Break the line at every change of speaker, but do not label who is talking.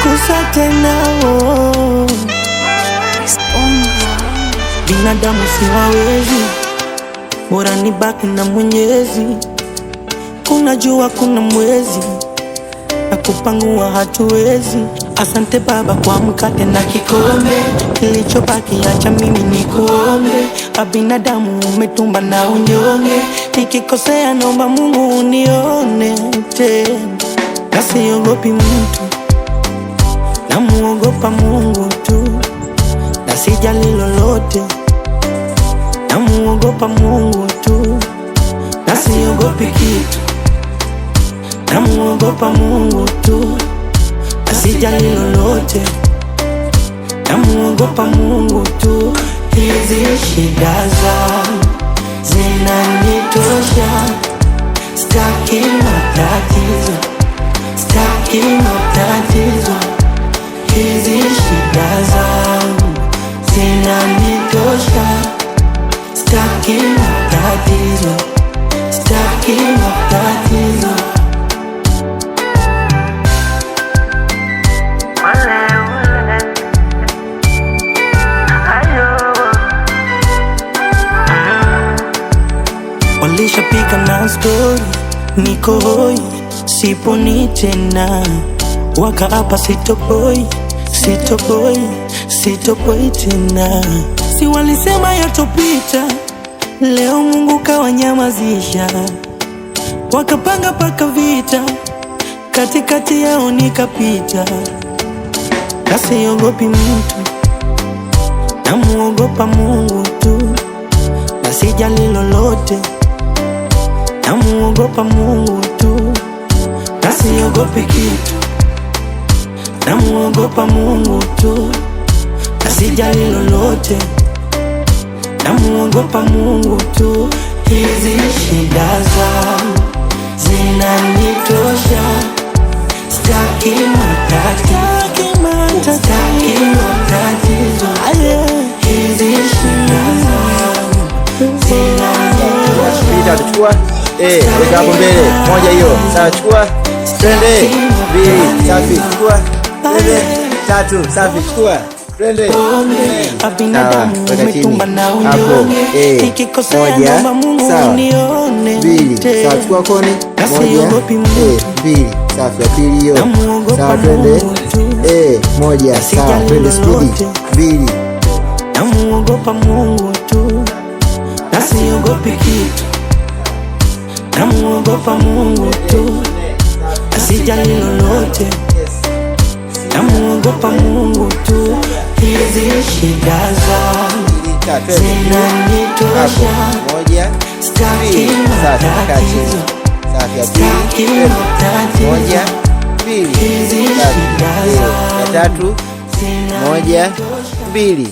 Kusa tena binadamu siwawezi, bora nibaki na Mwenyezi. Kuna jua kuna mwezi, na kupangua hatuwezi. Asante Baba kwa mkate na kikombe, kilichobaki acha mimi nikuombe. Binadamu umetumba na unyonge, nikikosea naomba Mungu unione tena. Na siogopi mtu, namuogopa Mungu tu. Na sijali lolote, namuogopa Mungu tu. Na siogopi kitu, namuogopa Mungu tu. Na sijali lolote, namuogopa Mungu tu. Hizi shida zangu zinanitosha, sitaki matatizo, sitaki matatizo. Hizi shida zangu zinanitosha, sitaki matatizo, sitaki matatizo. Walishapika na story, niko hoi, siponi tena. Wakaapa sitopoi, sitopoi, sitopoi tena. Si walisema yatopita, leo Mungu kawanyamazisha. Wakapanga paka vita, katikati yao nikapita. Na siogopi mtu, namuogopa Mungu tu. Na sijali lolote, namuogopa Mungu tu. Na siogopi kitu, namuogopa Mungu tu. Na sijali lolote, namuogopa Mungu tu. Hizi shida zangu zinanitosha, sitaki matatizo, sitaki matatizo. Hizi shida zangu zinanitosha.
Chukua weka hapo mbele, moja hiyo. Sawa, chukua. Twende. 2 safi, chukua. Twende. 3 safi, chukua. Twende.
Binadamu umetumba na unyonge, nikikosea naomba Mungu unione.
2 sawa, chukua koni. 2 safi, ya pili hiyo. Sawa, twende. 1 sawa, twende speed. 2
namuogopa Mungu tu. Na siogopi kitu, namuogopa Mungu tu. Na sijali lolote, namuogopa Mungu tu. Hizi shida zangu zinanitosha, sitaki matatizo, sitaki matatizo. Hizi shida zangu
1 2